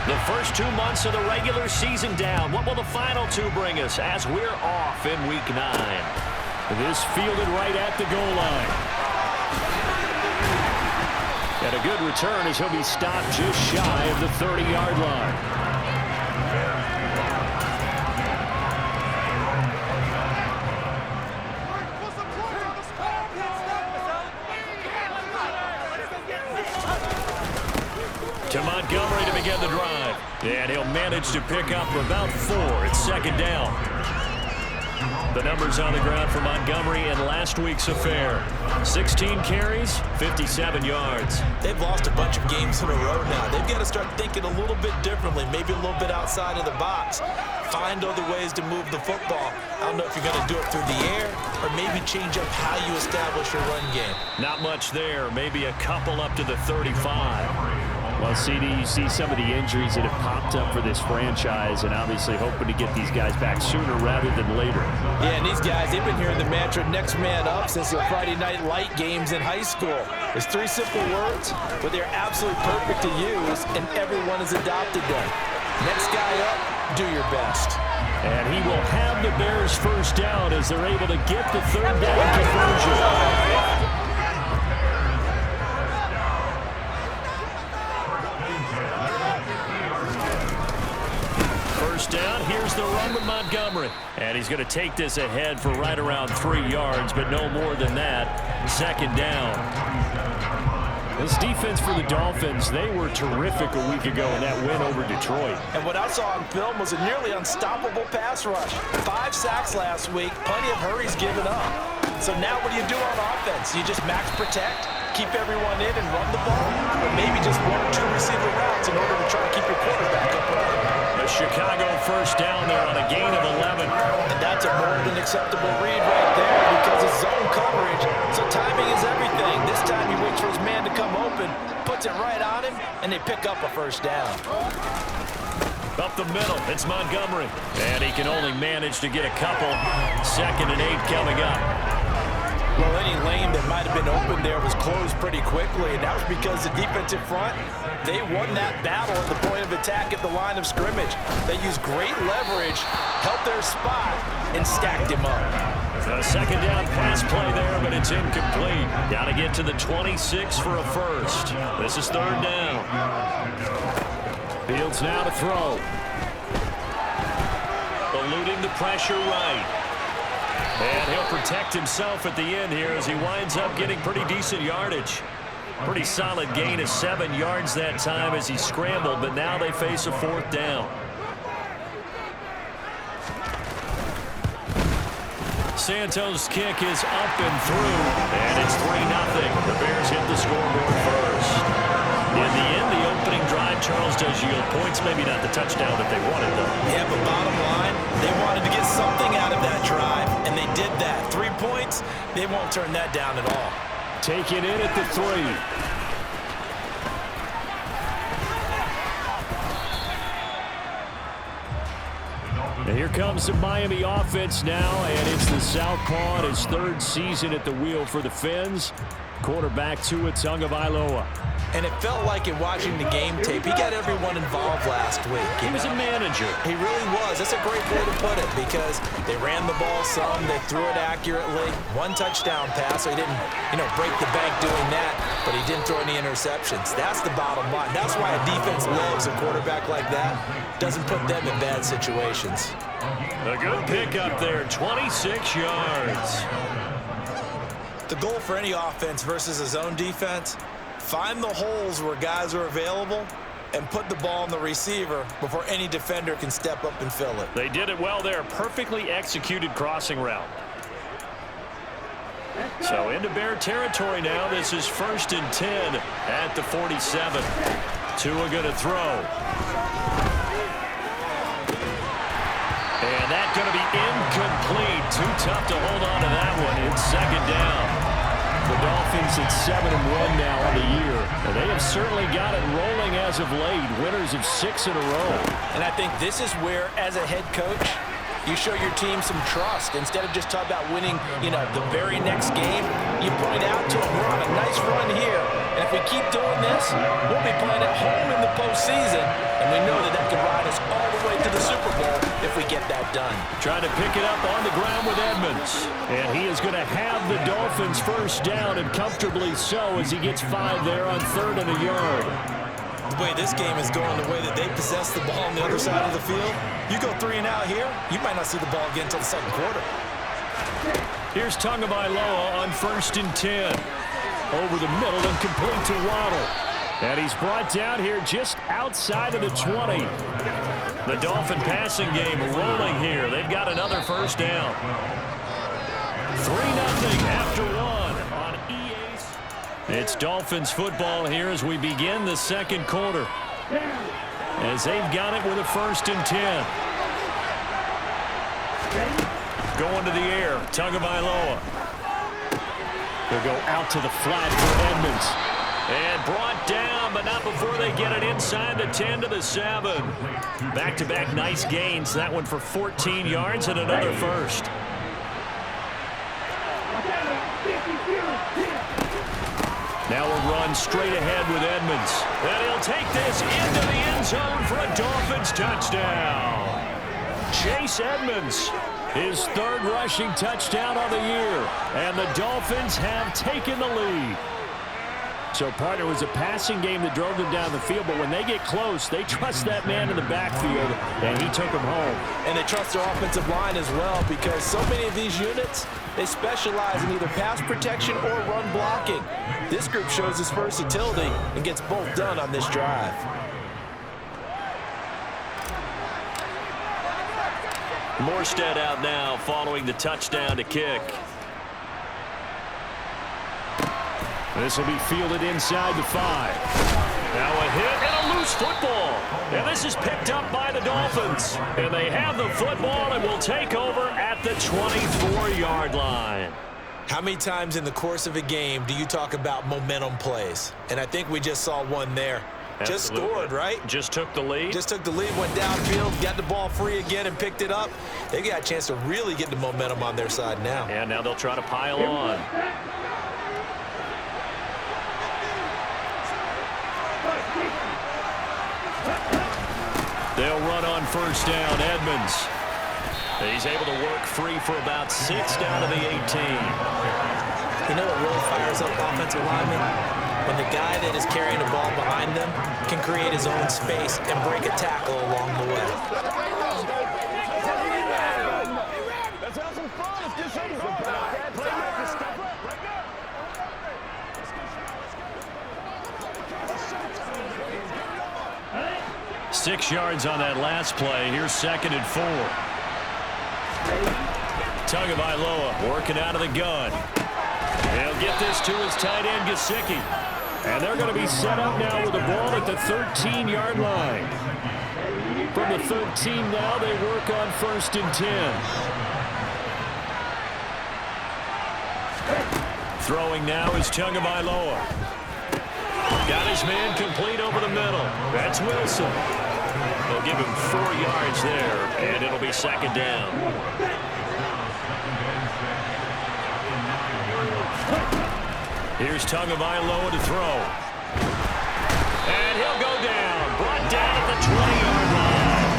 The first 2 months of the regular season down. What will the final 2 bring us as we're off in Week 9? This fielded right at the goal line. And a good return as he'll be stopped just shy of the 30-yard line. To Montgomery to begin the drive. And he'll manage to pick up about 4. It's second down. The numbers on the ground for Montgomery in last week's affair. 16 carries, 57 yards. They've lost a bunch of games in a row now. They've got to start thinking a little bit differently, maybe a little bit outside of the box. Find other ways to move the football. I don't know if you're going to do it through the air or maybe change up how you establish your run game. Not much there. Maybe a couple up to the 35. Well, CD, you see some of the injuries that have popped up for this franchise and obviously hoping to get these guys back sooner rather than later. Yeah, and these guys, they've been hearing the mantra next man up since the Friday night light games in high school. It's 3 simple words, but they're absolutely perfect to use, and everyone has adopted them. Next guy up, do your best. And he will have the Bears first down as they're able to get the third down conversion. Down. Here's the run with Montgomery. And he's going to take this ahead for right around 3 yards, but no more than that. Second down. This defense for the Dolphins, they were terrific a week ago in that win over Detroit. And what I saw on film was a nearly unstoppable pass rush. 5 sacks last week, plenty of hurries given up. So now what do you do on offense? You just max protect, keep everyone in and run the ball, or maybe just 1 or 2 receiver routes in order to try to keep your quarterback up and running. Chicago first down there on a gain of 11. And that's a more than acceptable read right there because it's zone coverage, so timing is everything. This time he waits for his man to come open, puts it right on him, and they pick up a first down. Up the middle, it's Montgomery. And he can only manage to get a couple. 2nd and 8 coming up. Well, any lane that might have been open there was closed pretty quickly, and that was because the defensive front, they won that battle at the point of attack at the line of scrimmage. They used great leverage, held their spot, and stacked him up. A second down pass play there, but it's incomplete. Got to get to the 26 for a first. This is third down. Fields now to throw. Eluding the pressure right. And he'll protect himself at the end here as he winds up getting pretty decent yardage. Pretty solid gain of 7 yards that time as he scrambled, but now they face a 4th down. Santos' kick is up and through, and it's 3-0. The Bears hit the scoreboard first. In the end, the opening drive, Charles, does yield points. Maybe not the touchdown that they wanted, though. Yeah, but bottom line, they wanted to get something out of that drive, and they did that. 3 points, they won't turn that down at all. Taking it at the 3. And here comes the Miami offense now, and it's the Southpaw in his 3rd season at the wheel for the Fins. Quarterback Tua Tagovailoa. And it felt like in watching the game tape, he got everyone involved last week. He was a manager. He really was. That's a great way to put it because they ran the ball some, they threw it accurately. 1 touchdown pass, so he didn't, break the bank doing that, but he didn't throw any interceptions. That's the bottom line. That's why a defense loves a quarterback like that. Doesn't put them in bad situations. A good pick up there, 26 yards. The goal for any offense versus a zone defense, find the holes where guys are available and put the ball on the receiver before any defender can step up and fill it. They did it well there. Perfectly executed crossing route. So into Bear territory now. This is 1st and 10 at the 47. Tua going to throw. And that's going to be incomplete. Too tough to hold on to that one. It's 2nd down. The Dolphins at 7-1 now on the year. And they have certainly got it rolling as of late. Winners of 6 in a row. And I think this is where, as a head coach, you show your team some trust. Instead of just talking about winning, the very next game, you point out to them, we're on a nice run here. And if we keep doing this, we'll be playing at home in the the postseason, and we know that could ride us all the way to the Super Bowl if we get that done. Trying to pick it up on the ground with Edmonds. And he is going to have the Dolphins first down, and comfortably so, as he gets 5 there on 3rd and a yard. The way this game is going, the way that they possess the ball on the other side of the field, you go 3 and out here, you might not see the ball again until the second quarter. Here's Tagovailoa on 1st and 10. Over the middle and complete to Waddle. And he's brought down here just outside of the 20. The Dolphin passing game rolling here. They've got another first down. 3-0 after 1 on EA. It's Dolphins football here as we begin the second quarter. As they've got it with a 1st and 10. Going to the air, Tagovailoa. They'll go out to the flat for Edmonds. And brought down, but not before they get it inside the 10 to the 7. Back-to-back nice gains. That one for 14 yards and another first. Now a run straight ahead with Edmonds. And he'll take this into the end zone for a Dolphins touchdown. Chase Edmonds, his 3rd rushing touchdown on the year. And the Dolphins have taken the lead. So, partner, it was a passing game that drove them down the field, but when they get close, they trust that man in the backfield, and he took them home. And they trust their offensive line as well, because so many of these units, they specialize in either pass protection or run blocking. This group shows its versatility and gets both done on this drive. Morstead out now following the touchdown to kick. This will be fielded inside the 5. Now a hit and a loose football. And this is picked up by the Dolphins. And they have the football and will take over at the 24-yard line. How many times in the course of a game do you talk about momentum plays? And I think we just saw one there. Absolutely. Just scored, right? Just took the lead. Just took the lead, went downfield, got the ball free again and picked it up. They got a chance to really get the momentum on their side now. And now they'll try to pile on. They'll run on first down. Edmonds. He's able to work free for about 6 down to the 18. You know what really fires up offensive linemen? When the guy that is carrying the ball behind them can create his own space and break a tackle along the way. Let's have some fun. Let's get some fun. 6 yards on that last play. Here's 2nd and 4. Tagovailoa working out of the gun. He'll get this to his tight end, Gesicki. And they're going to be set up now with the ball at the 13-yard line. From the 13 now, they work on 1st and 10. Throwing now is Tagovailoa. Got his man complete over the middle. That's Wilson. They'll give him 4 yards there, and it'll be 2nd down. Here's Tagovailoa to throw. And he'll go down. Brought down at the 20-yard line.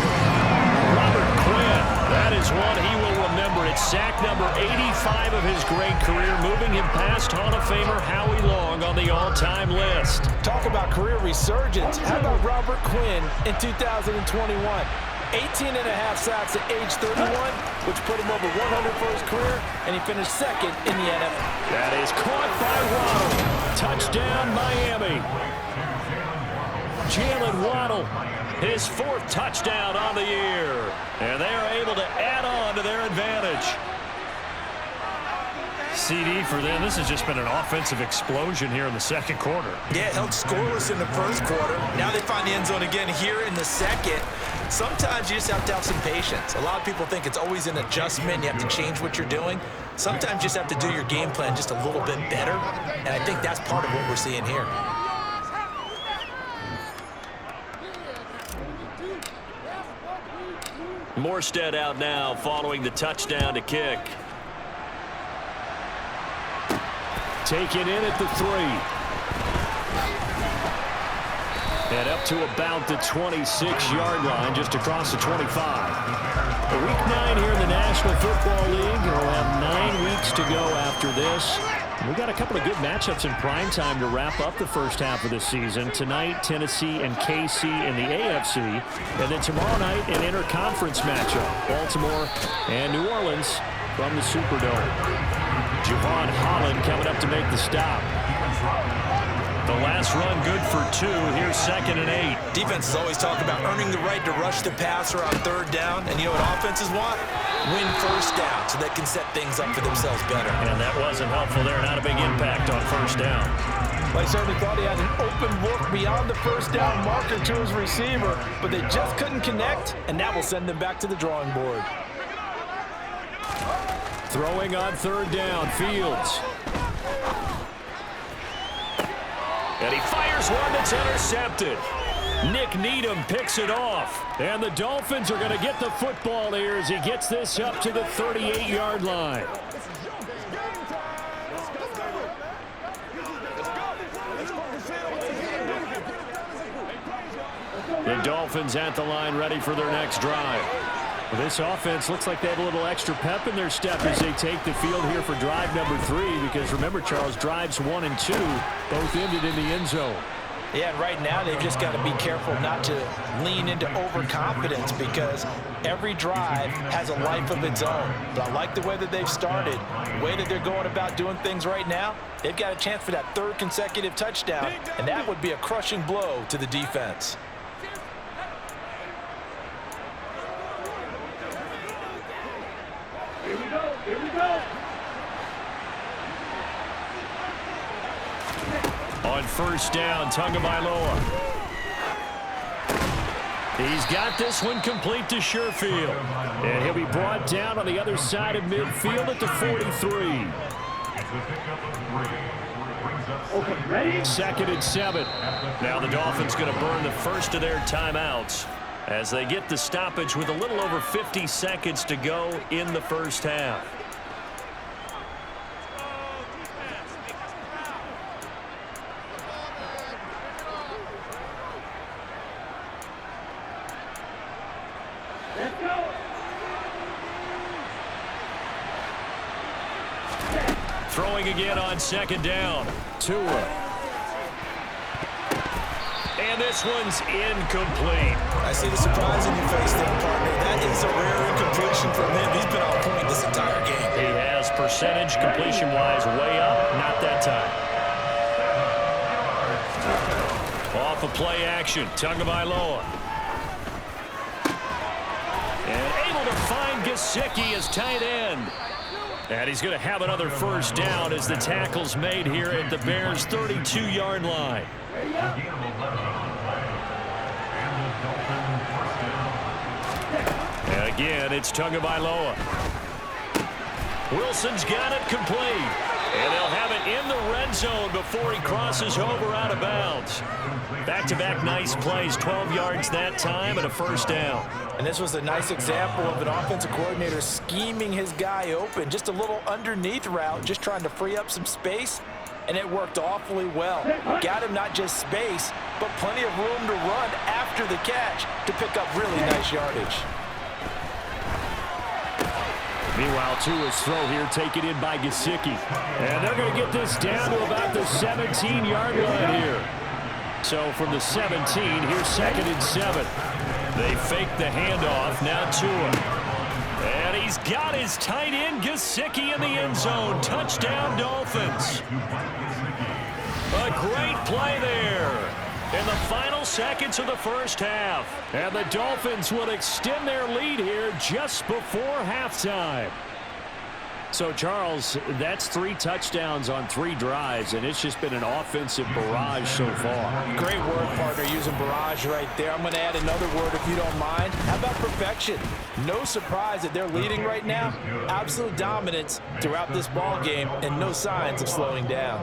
Robert Quinn. That is one he will remember. It's sack number 85 of his great career, moving him past Hall of Famer Howie Long on the all-time list. Talk about career resurgence. How about Robert Quinn in 2021? 18 and a half sacks at age 31, which put him over 100 for his career, and he finished 2nd in the NFL. That is caught by Waddle. Touchdown, Miami. Jalen Waddle, his 4th touchdown on the year. And they are able to add on to their advantage. CD for them. This has just been an offensive explosion here in the second quarter. Yeah, held scoreless in the first quarter. Now they find the end zone again here in the second. Sometimes you just have to have some patience. A lot of people think it's always an adjustment. You have to change what you're doing. Sometimes you just have to do your game plan just a little bit better. And I think that's part of what we're seeing here. Morstead out now following the touchdown to kick. Taken in at the 3. And up to about the 26-yard line, just across the 25. Week 9 here in the National Football League. We'll have 9 weeks to go after this. We got a couple of good matchups in prime time to wrap up the first half of the season. Tonight, Tennessee and KC in the AFC. And then tomorrow night, an interconference matchup. Baltimore and New Orleans from the Superdome. Javon Holland coming up to make the stop. The last run good for 2. Here's 2nd and 8. Defenses always talk about earning the right to rush the passer on 3rd down. And you know what offenses want? Win 1st down so they can set things up for themselves better. And that wasn't helpful there. Not a big impact on 1st down. They certainly thought he had an open look beyond the 1st down marker to his receiver, but they just couldn't connect, and that will send them back to the drawing board. Throwing on 3rd down, Fields. And he fires one that's intercepted. Nick Needham picks it off. And the Dolphins are going to get the football here as he gets this up to the 38-yard line. The Dolphins at the line ready for their next drive. Well, this offense looks like they have a little extra pep in their step as they take the field here for drive number 3. Because remember, Charles, drives 1 and 2 both ended in the end zone. Yeah, and right now they've just got to be careful not to lean into overconfidence because every drive has a life of its own. But I like the way that they've started, the way that they're going about doing things right now. They've got a chance for that 3rd consecutive touchdown, and that would be a crushing blow to the defense. Here we go. Here we go. On 1st down, Tagovailoa. He's got this one complete to Sherfield. And he'll be brought down on the other side of midfield at the 43. Okay, ready? 2nd and 7. Now the Dolphins going to burn the first of their timeouts as they get the stoppage with a little over 50 seconds to go in the first half. Throwing again on 2nd down. Tua. And this one's incomplete. I see the surprise in your face there, partner. That is a rare incompletion from him. He's been on point this entire game. He has percentage completion-wise way up. Not that time. Off of play action. Tagovailoa. And able to find Gesicki as tight end. And he's going to have another 1st down as the tackle's made here at the Bears' 32-yard line. And again, it's Tagovailoa. Wilson's got it complete. And they'll have it in the red zone before he crosses over out of bounds. Back-to-back nice plays, 12 yards that time and a 1st down. And this was a nice example of an offensive coordinator scheming his guy open. Just a little underneath route, just trying to free up some space, and it worked awfully well. Got him not just space, but plenty of room to run after the catch to pick up really nice yardage. Meanwhile, Tua's throw here taken in by Gesicki. And they're going to get this down to about the 17-yard line here. So from the 17, here's 2nd and 7. They fake the handoff. Now Tua. And he's got his tight end Gesicki in the end zone. Touchdown, Dolphins. A great play there in the final seconds of the first half. And the Dolphins will extend their lead here just before halftime. So, Charles, that's 3 touchdowns on 3 drives, and it's just been an offensive barrage so far. Great word, partner, using barrage right there. I'm going to add another word if you don't mind. How about perfection? No surprise that they're leading right now. Absolute dominance throughout this ball game and no signs of slowing down.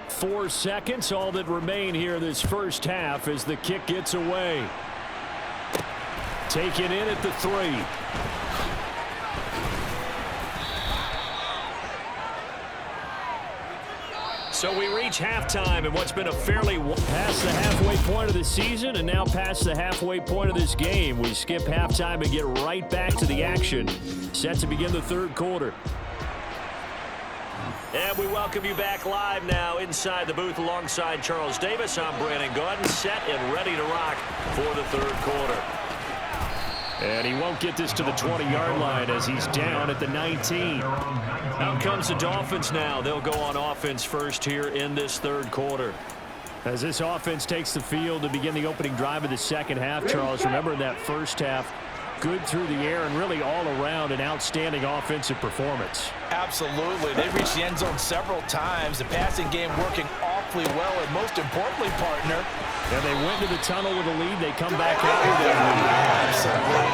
4 seconds, all that remain here this first half as the kick gets away. Taken in at the 3. So we reach halftime in what's been a fairly... Past the halfway point of the season and now past the halfway point of this game. We skip halftime and get right back to the action. Set to begin the third quarter. And we welcome you back live now inside the booth alongside Charles Davis. I'm Brandon Gordon, set and ready to rock for the third quarter. And he won't get this to the 20-yard line as he's down at the 19. Out comes the Dolphins now. They'll go on offense first here in this third quarter. As this offense takes the field to begin the opening drive of the second half, Charles, remember in that first half, good through the air and really all around an outstanding offensive performance. Absolutely. They reached the end zone several times. The passing game working awfully well, and most importantly, partner. And they went to the tunnel with a lead. They come back out with a lead. Absolutely.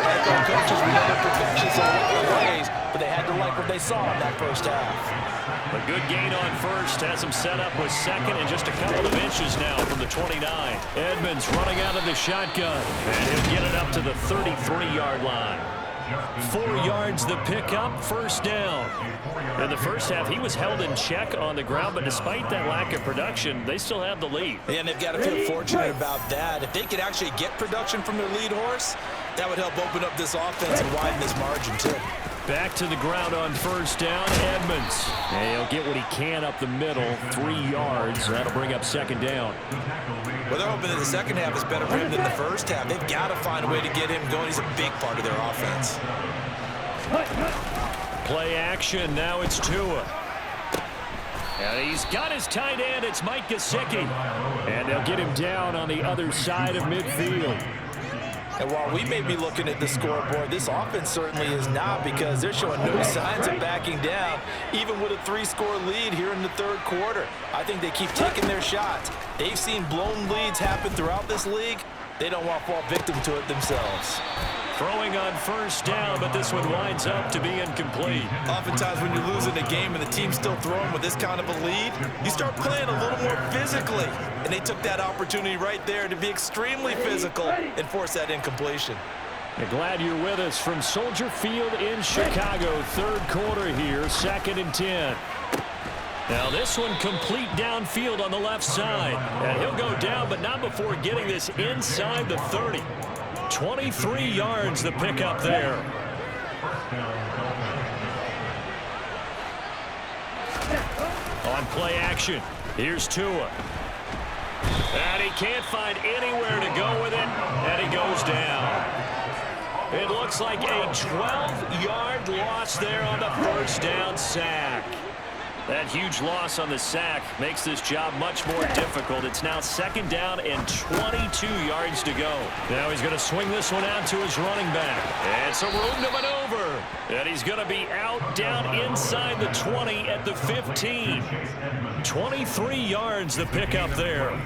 NFL coaches, we know their perfections in different ways, but they had to like what they saw in that first half. A good gain on first has him set up with second and just a couple of inches now from the 29. Edmonds running out of the shotgun, and he'll get it up to the 33-yard line. 4 yards the pickup, first down. In the first half, he was held in check on the ground, but despite that lack of production, they still have the lead. And they've got to feel fortunate about that. If they could actually get production from their lead horse, that would help open up this offense and widen this margin, too. Back to the ground on first down, Edmonds. And he'll get what he can up the middle, 3 yards. That'll bring up second down. Well, they're hoping that the second half is better for him than the first half. They've got to find a way to get him going. He's a big part of their offense. Play action. Now it's Tua. And he's got his tight end. It's Mike Gesicki. And they'll get him down on the other side of midfield. And while we may be looking at the scoreboard, this offense certainly is not, because they're showing no signs of backing down, even with a 3-score lead here in the third quarter. I think they keep taking their shots. They've seen blown leads happen throughout this league. They don't want to fall victim to it themselves. Throwing on first down, but this one winds up to be incomplete. Oftentimes when you're losing a game and the team's still throwing with this kind of a lead, you start playing a little more physically. And they took that opportunity right there to be extremely physical and force that incompletion. And glad you're with us from Soldier Field in Chicago. Third quarter here, 2nd and 10. Now this one complete downfield on the left side. And he'll go down, but not before getting this inside the 30. 23 yards the pickup there. On play action, here's Tua. And he can't find anywhere to go with it, and he goes down. It looks like a 12-yard loss there on the first down sack. That huge loss on the sack makes this job much more difficult. It's now 2nd down and 22 yards to go. Now he's going to swing this one out to his running back. And some room to maneuver. And he's going to be out down inside the 20 at the 15. 23 yards the pickup there.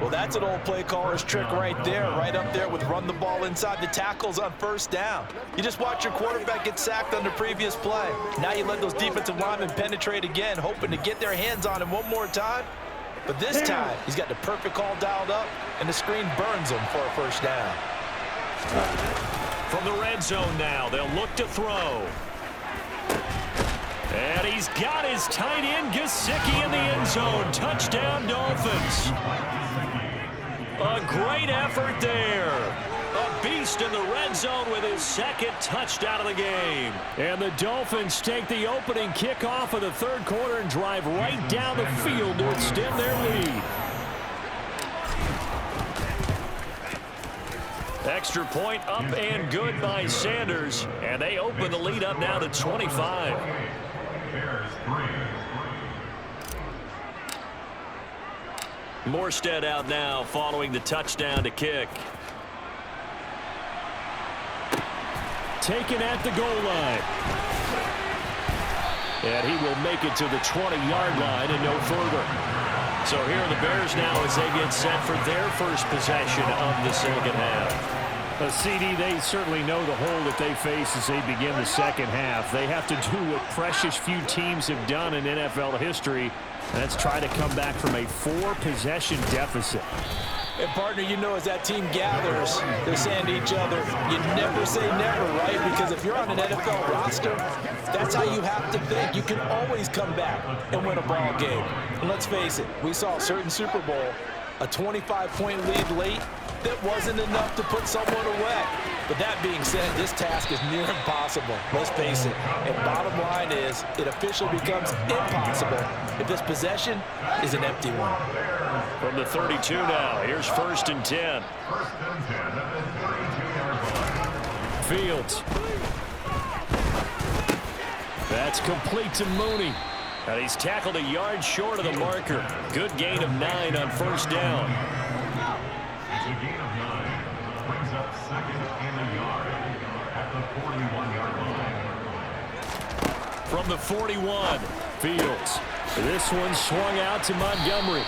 Well, that's an old play caller's trick right there, right up there with run the ball inside the tackles on first down. You just watch your quarterback get sacked on the previous play. Now you let those defensive linemen penetrate again, hoping to get their hands on him one more time. But this time, he's got the perfect call dialed up, and the screen burns him for a first down. From the red zone now, they'll look to throw. And he's got his tight end, Gesicki, in the end zone. Touchdown, Dolphins. A great effort there. A beast in the red zone with his 2nd touchdown of the game. And the Dolphins take the opening kickoff of the third quarter and drive right down the field to extend their lead. Extra point up and good by Sanders. And they open the lead up now to 25. Morstead out now following the touchdown to kick. Taken at the goal line. And he will make it to the 20-yard line and no further. So here are the Bears now as they get set for their first possession of the second half. CD, they certainly know the hole that they face as they begin the second half. They have to do what precious few teams have done in NFL history, Let's try to come back from a 4-possession deficit. And, partner, you know, as that team gathers, they're saying to each other, you never say never, right? Because if you're on an NFL roster, that's how you have to think. You can always come back and win a ball game. And let's face it, we saw a certain Super Bowl, a 25-point lead late, that wasn't enough to put someone away. But that being said, this task is near impossible. Let's face it. And bottom line is, it officially becomes impossible if this possession is an empty one. From the 32 now, here's 1st and 10. Fields. That's complete to Mooney. And he's tackled a yard short of the marker. Good gain of 9 on 1st down. It's a gain of 9. Brings up 2nd and a yard at the 41-yard line. From the 41, Fields. This one swung out to Montgomery.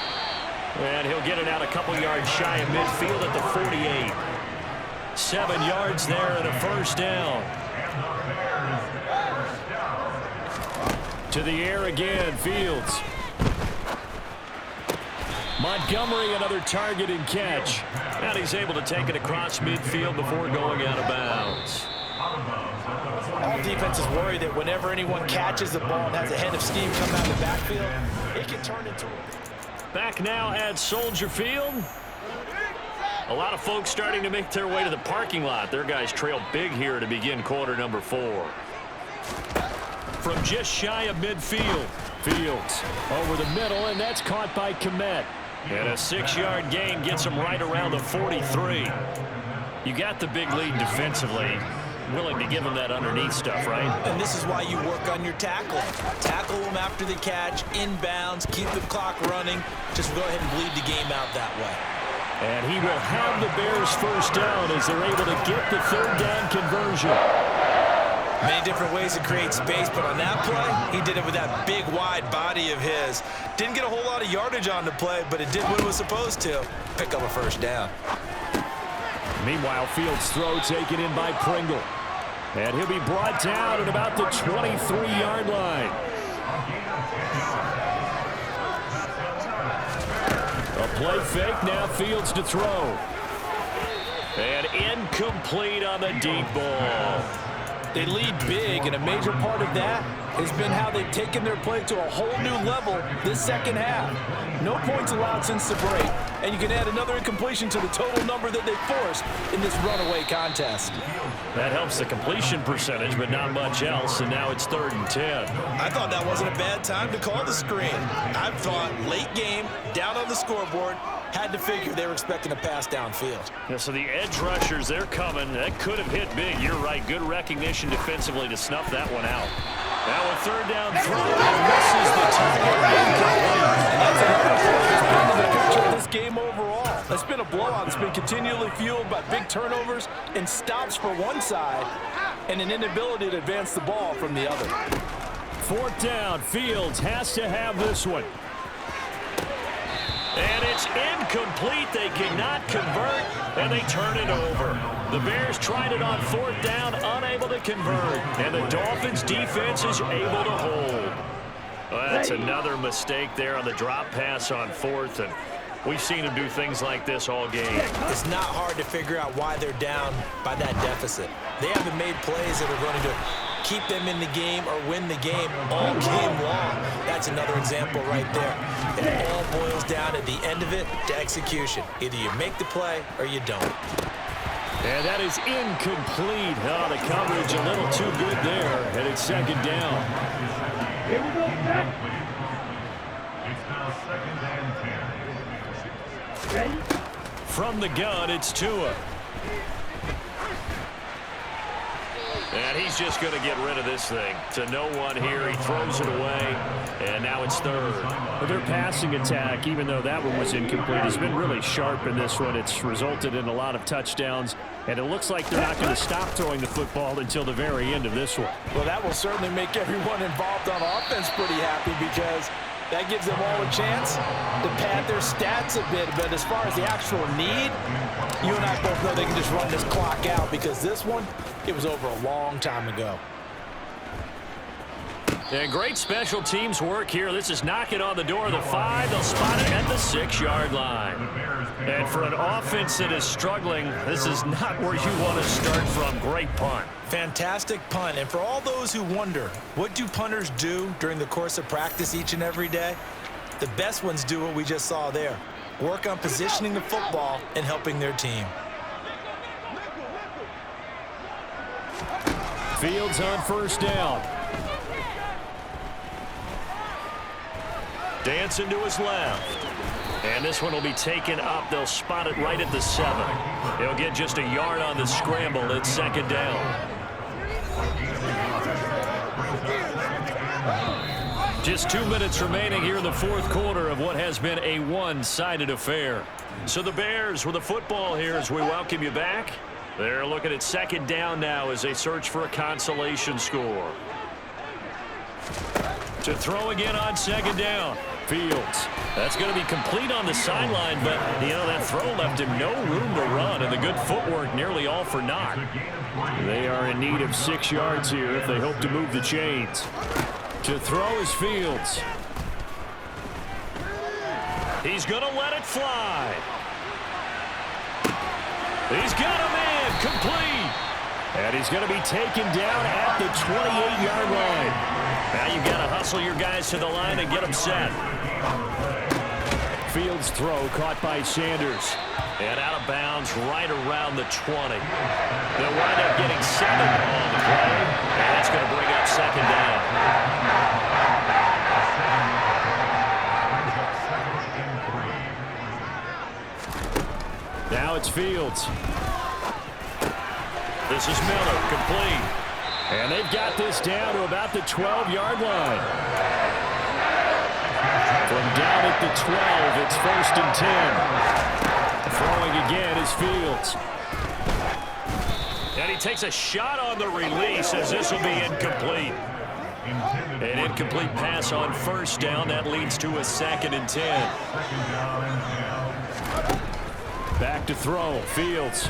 and he'll get it out a couple yards shy of midfield at the 48. 7 yards there and a 1st down. To the air again, Fields. Montgomery, another target and catch. And he's able to take it across midfield before going out of bounds. All defenses worry that whenever anyone catches the ball and has a head of steam come out of the backfield, it can turn into a... Back now at Soldier Field. A lot of folks starting to make their way to the parking lot. Their guys trail big here to begin quarter number 4. From just shy of midfield, Fields over the middle, and that's caught by Komet. And a 6-yard gain gets him right around the 43. You got the big lead defensively. Willing to give him that underneath stuff, right? And this is why you work on your tackling. Tackle them after the catch, inbounds, keep the clock running. Just go ahead and bleed the game out that way. And he will have the Bears 1st down as they're able to get the 3rd down conversion. Many different ways to create space, but on that play, he did it with that big, wide body of his. Didn't get a whole lot of yardage on the play, but it did what it was supposed to. Pick up a 1st down. Meanwhile, Fields' throw taken in by Pringle. And he'll be brought down at about the 23-yard line. A play fake, now Fields to throw. And incomplete on the deep ball. They lead big, and a major part of that has been how they've taken their play to a whole new level this second half. No points allowed since the break, and you can add another incompletion to the total number that they forced in this runaway contest. That helps the completion percentage, but not much else, and now it's 3rd and 10. I thought that wasn't a bad time to call the screen. I thought late game, down on the scoreboard, had to figure they were expecting a pass downfield. Yeah, so the edge rushers, they're coming. That could have hit big. You're right. Good recognition defensively to snuff that one out. Now a 3rd down throw and misses the target. And that's another point that's been in the picture of this game overall. It's been a blowout. It's been continually fueled by big turnovers and stops for one side and an inability to advance the ball from the other. 4th down, Fields has to have this one. And it's incomplete. They cannot convert, and they turn it over. The Bears tried it on 4th down, unable to convert. And the Dolphins defense is able to hold. Well, that's another mistake there on the drop pass on 4th, and we've seen them do things like this all game. It's not hard to figure out why they're down by that deficit. They haven't made plays that are going to keep them in the game or win the game all game long. That's another example right there. It all boils down at the end of it to execution. Either you make the play or you don't. And that is incomplete. Oh, the coverage a little too good there. And it's 2nd down. It's now 2nd and 10. From the gun, it's Tua. And he's just going to get rid of this thing. To no one here. He throws it away. And now it's 3rd. Well, their passing attack, even though that one was incomplete, has been really sharp in this one. It's resulted in a lot of touchdowns. And it looks like they're not going to stop throwing the football until the very end of this one. Well, that will certainly make everyone involved on offense pretty happy because that gives them all a chance to pad their stats a bit. But as far as the actual need, you and I both know they can just run this clock out because this one, it was over a long time ago. And great special teams work here. This is knocking on the door of the 5. They'll spot it at the 6-yard line. And for an offense that is struggling, this is not where you want to start from. Great punt. Fantastic punt. And for all those who wonder, what do punters do during the course of practice each and every day? The best ones do what we just saw there. Work on positioning the football and helping their team. Fields on first down. Dancing to his left. And this one will be taken up. They'll spot it right at the 7. He'll get just a yard on the scramble. It's second down. Just 2 minutes remaining here in the fourth quarter of what has been a one-sided affair. So the Bears with the football here as we welcome you back. They're looking at second down now as they search for a consolation score. To throw again on second down. Fields. That's going to be complete on the sideline, but, you know, that throw left him no room to run, and the good footwork nearly all for naught. They are in need of 6 yards here if they hope to move the chains. To throw is Fields. He's going to let it fly. He's got him in. Complete. And he's going to be taken down at the 28-yard line. Now you've got to hustle your guys to the line and get them set. Fields' throw caught by Sanders. And out of bounds right around the 20. They'll wind up getting 7 on the play. And that's going to bring up second down. Now it's Fields. This is Miller, complete. And they've got this down to about the 12-yard line. From down at the 12, it's 1st and 10. Throwing again is Fields. And he takes a shot on the release as this will be incomplete. An incomplete pass on first down. That leads to a 2nd and 10. Back to throw. Fields.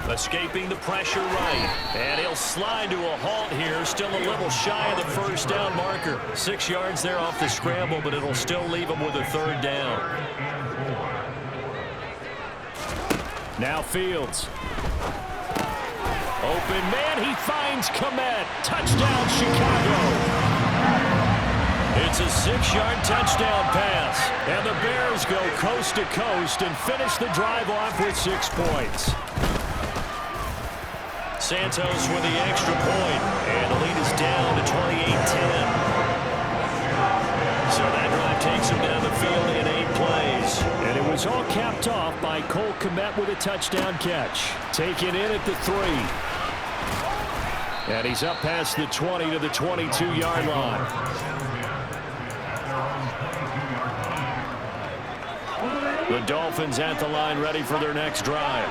Escaping the pressure right. And he'll slide to a halt here. Still a little shy of the first down marker. 6 yards there off the scramble, but it'll still leave him with a 3rd down. Now Fields. Open man. He finds Komet. Touchdown, Chicago. It's a 6-yard touchdown pass. And the Bears go coast to coast and finish the drive off with 6 points. Santos with the extra point, and the lead is down to 28-10. So that drive takes him down the field in 8 plays. And it was all capped off by Cole Kmet with a touchdown catch. Taken in at the 3. And he's up past the 20 to the 22-yard line. The Dolphins at the line ready for their next drive.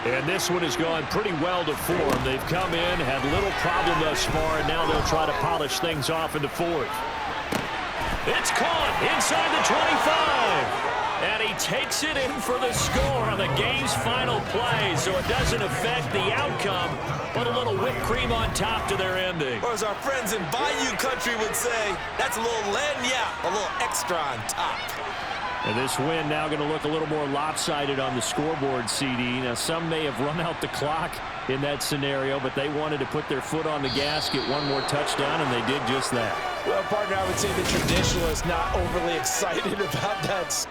And this one has gone pretty well to form. They've come in, had little problem thus far, and now they'll try to polish things off into 4th. It's caught inside the 25. And he takes it in for the score on the game's final play, so it doesn't affect the outcome, but a little whipped cream on top to their ending. Or as our friends in Bayou Country would say, that's a little lagniappe, a little extra on top. And this win now going to look a little more lopsided on the scoreboard, CD. Now, some may have run out the clock in that scenario, but they wanted to put their foot on the gas, get one more touchdown, and they did just that. Well, partner, I would say the traditionalists not overly excited about that score.